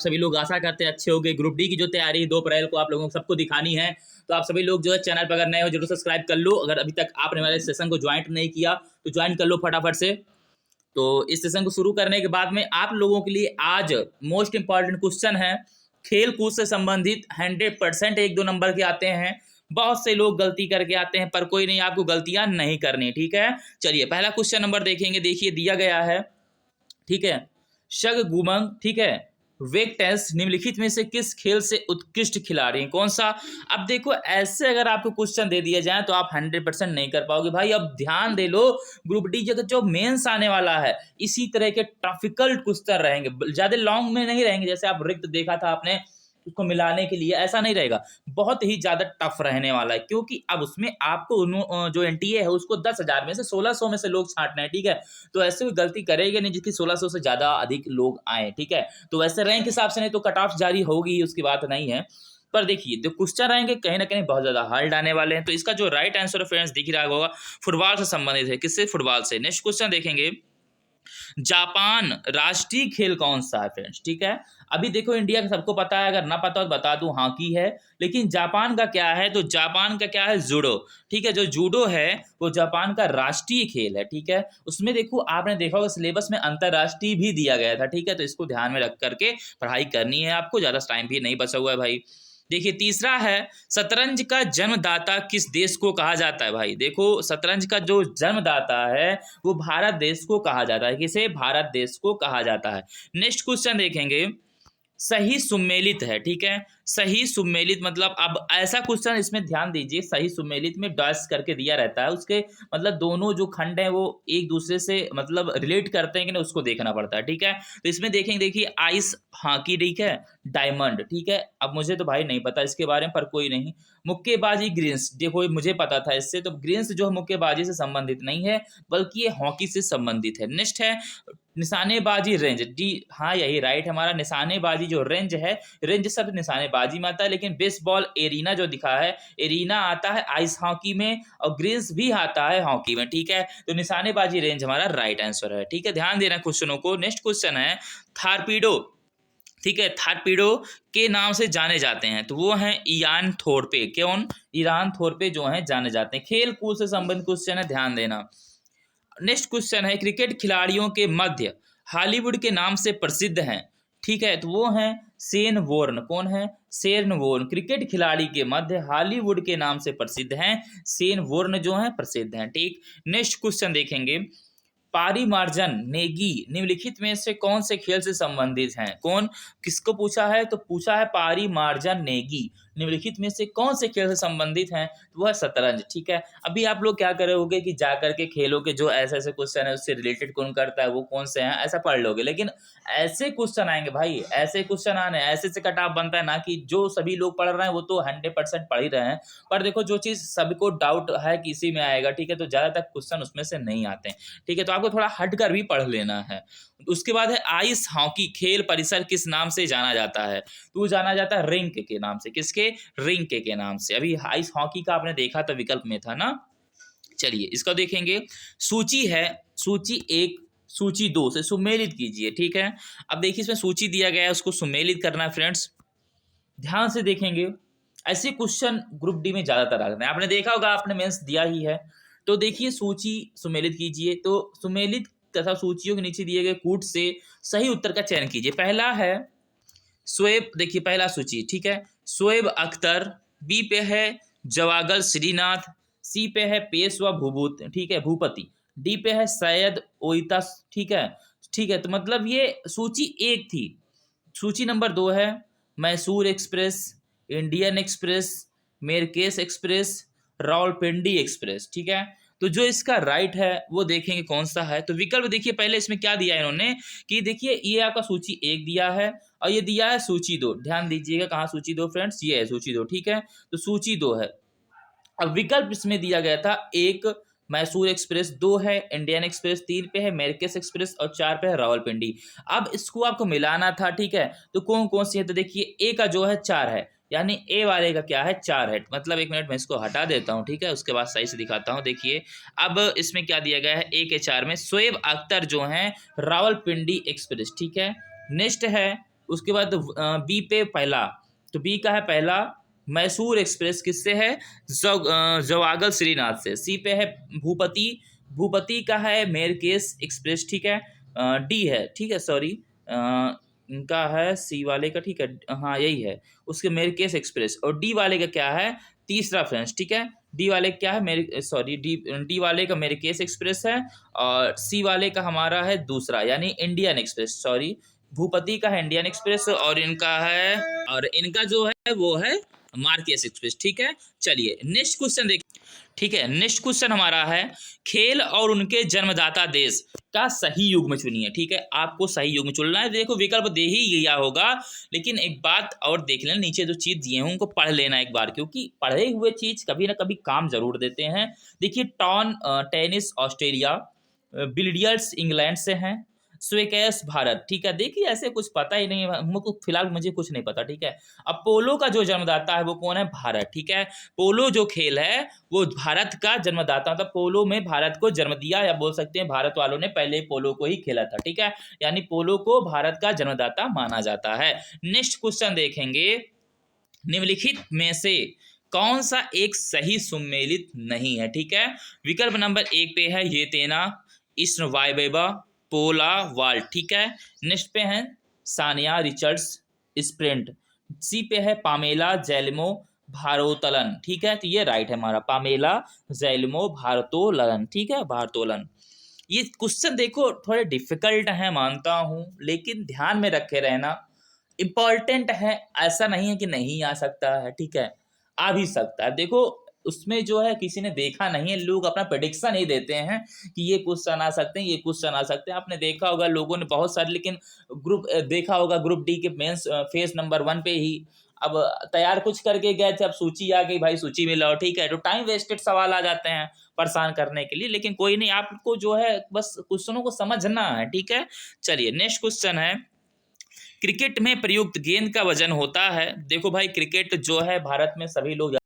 सभी लोग आशा करते हैं अच्छे हो गए। ग्रुप डी की जो तैयारी 2 अप्रैल को आप लोगों को सबको दिखानी है, तो आप सभी लोग जो है चैनल पर अगर नए हो जरूर सब्सक्राइब कर लो। अगर अभी तक आपने हमारे सेशन को ज्वाइन नहीं किया तो ज्वाइन कर लो फटाफट से। तो इस सेशन को शुरू करने के बाद में आप लोगों के लिए आज मोस्ट इंपॉर्टेंट क्वेश्चन है, खेल कूद से संबंधित 100% 1-2 नंबर के आते हैं। बहुत से लोग गलती करके आते हैं, पर कोई नहीं, आपको गलतियां नहीं करनी, ठीक है। चलिए पहला क्वेश्चन नंबर देखेंगे। देखिए दिया गया है, ठीक है, शग गुमंग, ठीक है, वेक्टेंस निम्नलिखित में से किस खेल से उत्कृष्ट खिलाड़ी हैं, कौन सा। अब देखो ऐसे अगर आपको क्वेश्चन दे दिया जाए तो आप 100% नहीं कर पाओगे भाई। अब ध्यान दे लो, ग्रुप डी जो मेंस आने वाला है इसी तरह के ट्रॉपिकल क्वेश्चन रहेंगे, ज्यादा लॉन्ग में नहीं रहेंगे। जैसे आप रिक्त देखा था आपने, उसको मिलाने के लिए ऐसा नहीं रहेगा, बहुत ही ज्यादा टफ रहने वाला है, क्योंकि अब उसमें आपको जो एनटीए है उसको 10,000 में से 1600 में से लोग छांटना है, ठीक है। तो ऐसे कोई गलती करेगा नहीं जिसकी 1600 से ज्यादा अधिक लोग आए, ठीक है। तो वैसे रैंक हिसाब से नहीं तो कट ऑफ जारी होगी, उसकी बात नहीं है। पर देखिए जो क्वेश्चन रहेंगे कहीं ना कहीं बहुत ज्यादा हार्ड आने वाले हैं। तो इसका जो राइट आंसर फ्रेंड्स दिख रहा होगा, फुटबॉल से संबंधित है। किससे? फुटबॉल से। नेक्स्ट क्वेश्चन देखेंगे, जापान राष्ट्रीय खेल कौन सा है फ्रेंड्स, ठीक है। अभी देखो इंडिया का सबको पता है, अगर ना पता हो तो बता दूं, हॉकी है। लेकिन जापान का क्या है? तो जापान का क्या है? जूडो, ठीक है। जो जूडो है वो जापान का राष्ट्रीय खेल है, ठीक है। उसमें देखो आपने देखा होगा सिलेबस में अंतरराष्ट्रीय भी दिया गया था, ठीक है। तो इसको ध्यान में रख करके पढ़ाई करनी है आपको, ज्यादा टाइम भी नहीं बचा हुआ है भाई। देखिए तीसरा है, शतरंज का जन्मदाता किस देश को कहा जाता है भाई। देखो शतरंज का जो जन्मदाता है वो भारत देश को कहा जाता है। किसे? भारत देश को कहा जाता है। नेक्स्ट क्वेश्चन देखेंगे, सही सुमेलित है, ठीक है। सही सुमेलित मतलब, अब ऐसा क्वेश्चन इसमें ध्यान दीजिए, सही सुमेलित में डैश करके दिया रहता है, उसके मतलब दोनों जो खंड है वो एक दूसरे से मतलब रिलेट करते हैं कि नहीं, उसको देखना पड़ता है, ठीक है। तो इसमें देखेंगे, देखिए आइस हॉकी, ठीक है, डायमंड, ठीक है। अब मुझे तो भाई नहीं पता इसके बारे में, पर कोई नहीं। मुक्केबाजी ग्रीन्स, देखो मुझे पता था इससे, तो ग्रीन्स जो है मुक्केबाजी से संबंधित नहीं है, बल्कि ये हॉकी से संबंधित है। नेक्स्ट है निशानेबाजी रेंज, जी हाँ यही राइट हमारा। निशानेबाजी जो रेंज है, रेंज सब निशानेबाजी में आता है, लेकिन बेसबॉल एरिना जो दिखा है, एरिना आता है आइस हॉकी में, और ग्रीन्स भी आता है हॉकी में, ठीक है। तो निशानेबाजी रेंज हमारा राइट आंसर है, ठीक है। ध्यान देना क्वेश्चनों को। नेक्स्ट क्वेश्चन है, थारपीडो, ठीक है, थारपीडो के नाम से जाने जाते हैं, तो वो हैं इयान थोरपे। कौन? ईरान थोरपे जो हैं जाने जाते हैं। खेल कूद से संबंधित क्वेश्चन है, ध्यान देना। नेक्स्ट क्वेश्चन है, क्रिकेट खिलाड़ियों के मध्य हॉलीवुड के नाम से प्रसिद्ध हैं, ठीक है। तो वो हैं शेन वॉर्न। कौन है? Shane Warne. क्रिकेट खिलाड़ी के मध्य हॉलीवुड के नाम से प्रसिद्ध हैं, शेन वॉर्न जो हैं प्रसिद्ध हैं, ठीक। नेक्स्ट क्वेश्चन देखेंगे, पारिमार्जन नेगी निम्नलिखित में से कौन से खेल से संबंधित हैं? कौन? किसको पूछा है? तो पूछा है पारिमार्जन नेगी निम्नलिखित में से कौन से खेल से संबंधित हैं? तो वह शतरंज, ठीक है। अभी आप लोग क्या करोगे कि जा करके खेलों के जो ऐसे ऐसे क्वेश्चन है उससे रिलेटेड कौन करता है, वो कौन से हैं, ऐसा पढ़ लोगे। लेकिन ऐसे क्वेश्चन आएंगे भाई, ऐसे क्वेश्चन आने, ऐसे से कट ऑफ बनता है ना, कि जो सभी लोग पढ़ रहे हैं वो तो 100% पढ़ ही रहे हैं, पर देखो जो चीज सबको डाउट है कि इसी में आएगा, ठीक है, तो ज्यादातर क्वेश्चन उसमें से नहीं आते हैं, ठीक है। तो आपको थोड़ा हट कर भी पढ़ लेना है। उसके बाद है आइस हॉकी खेल परिसर किस नाम से जाना जाता है? तो जाना जाता है रिंक के नाम से। किसके? रिंक के नाम से। अभी आइस हॉकी का आपने देखा था, विकल्प में था ना। चलिए इसका देखेंगे, सूची है, सूची 1 सूची 2 से सुमेलित कीजिए, ठीक है। अब देखिए इसमें सूची दिया गया है, उसको सुमेलित करना है फ्रेंड्स। ध्यान से देखेंगे, ऐसे क्वेश्चन ग्रुप डी में ज्यादातर आते हैं, आपने देखा होगा, आपने मेंस दिया ही है। तो देखिए सूची सुमेलित कीजिए, तो सुमेलित तथा सूचियों के नीचे दिए गए कूट से सही उत्तर का चयन कीजिए। पहला है शोएब, देखिए पहला सूची, ठीक है, शोएब अख्तर। बी पे है जवागल श्रीनाथ। सी पे है पेशवा भूभूत, ठीक है, भूपति। डी पे है सैयद ओइता, ठीक है। ठीक है, तो मतलब ये सूची 1 थी। सूची नंबर 2 है मैसूर एक्सप्रेस, इंडियन एक्सप्रेस, मेरकेस एक्सप्रेस, रावलपिंडी एक्सप्रेस, ठीक है। तो जो इसका राइट है वो देखेंगे कौन सा है। तो विकल्प देखिए, पहले इसमें क्या दिया है इन्होंने, कि देखिए ये आपका सूची 1 दिया है और ये दिया है सूची 2। ध्यान दीजिएगा, कहाँ सूची 2 फ्रेंड्स? ये है सूची 2, ठीक है। तो सूची 2 है। अब विकल्प इसमें दिया गया था, 1 मैसूर एक्सप्रेस, 2 है इंडियन एक्सप्रेस, 3 पे है मेरकेस एक्सप्रेस और 4 पे है रावलपिंडी। अब इसको आपको मिलाना था, ठीक है। तो कौन कौन सी है? तो देखिए ए का जो है 4 है, यानी ए वाले का क्या है? 4 है। मतलब 1 मिनट में इसको हटा देता हूँ, ठीक है, उसके बाद सही से दिखाता हूँ। देखिए अब इसमें क्या दिया गया है, ए के 4 में शोएब अख्तर जो है रावलपिंडी एक्सप्रेस, ठीक है। नेक्स्ट है उसके बाद बी पे पहला, तो बी का है पहला मैसूर एक्सप्रेस, किससे है? जवागल श्रीनाथ से। सी पे है भूपति, भूपति का है मेरकेस एक्सप्रेस, ठीक है। डी है, ठीक है, सॉरी, इनका है सी वाले का, ठीक है, हाँ यही है उसके मेरकेस एक्सप्रेस। और डी वाले का क्या है? तीसरा फ्रेंड्स, ठीक है। डी वाले का क्या है? मेरे सॉरी डी वाले का मेरकेस एक्सप्रेस है, और सी वाले का हमारा है दूसरा यानी इंडियन एक्सप्रेस, सॉरी भूपति का है इंडियन एक्सप्रेस, और इनका है, और इनका जो है वो है मार्केस एक्सप्रेस, ठीक है। चलिए नेक्स्ट क्वेश्चन देख, ठीक है। नेक्स्ट क्वेश्चन हमारा है खेल और उनके जन्मदाता देश का सही युग्म चुनिए, ठीक है। आपको सही युग्म चुनना है। देखो विकल्प दे ही गया होगा, लेकिन एक बात और देख लेना, नीचे जो चीज दिए हैं उनको पढ़ लेना एक बार, क्योंकि पढ़े हुए चीज कभी ना कभी काम जरूर देते हैं। देखिए टेनिस ऑस्ट्रेलिया, बिलियर्ड्स इंग्लैंड से हैं, स्क्वैश भारत, ठीक है। देखिए ऐसे कुछ पता ही नहीं है मुझको, फिलहाल मुझे कुछ नहीं पता, ठीक है। अब पोलो का जो जन्मदाता है वो कौन है? भारत, ठीक है। पोलो जो खेल है वो भारत का जन्मदाता था, पोलो में भारत को जन्म दिया, या बोल सकते हैं भारत वालों ने पहले पोलो को ही खेला था, ठीक है। यानी पोलो को भारत का जन्मदाता माना जाता है। नेक्स्ट क्वेश्चन देखेंगे, निम्नलिखित में से कौन सा एक सही सुमेलित नहीं है, ठीक है। विकल्प नंबर 1 पे है ये तेना, ईस्ट वाइबेबा, पोला वाल्ट, ठीक है। नेक्स्ट पे है सानिया रिचर्ड्स स्प्रिंट, सी पे है पामेला जैलिमो भारोत्तोलन, ठीक है। तो ये राइट है हमारा, पामेला जैलिमो भारोत्तोलन, ठीक है, भारोत्तोलन। ये क्वेश्चन देखो थोड़े डिफिकल्ट है मानता हूँ, लेकिन ध्यान में रखे रहना, इम्पॉर्टेंट है, ऐसा नहीं है कि नहीं आ सकता है, ठीक है, आ भी सकता है। देखो उसमें जो है किसी ने देखा नहीं है, लोग अपना प्रेडिक्शन ही देते हैं कि ये क्वेश्चन आ सकते हैं, ये क्वेश्चन आ सकते हैं। आपने देखा होगा लोगों ने बहुत सारे, लेकिन ग्रुप देखा होगा ग्रुप डी के मेंस फेज नंबर 1 पे ही अब तैयार कुछ करके गए थे, अब सूची आ गई, भाई सूची में लाओ, ठीक है। तो टाइम वेस्टेड सवाल आ जाते हैं परेशान करने के लिए, लेकिन कोई नहीं, आपको जो है बस क्वेश्चनों को समझना है, ठीक है। चलिए नेक्स्ट क्वेश्चन है, क्रिकेट में प्रयुक्त गेंद का वजन होता है। देखो भाई क्रिकेट जो है भारत में सभी लोग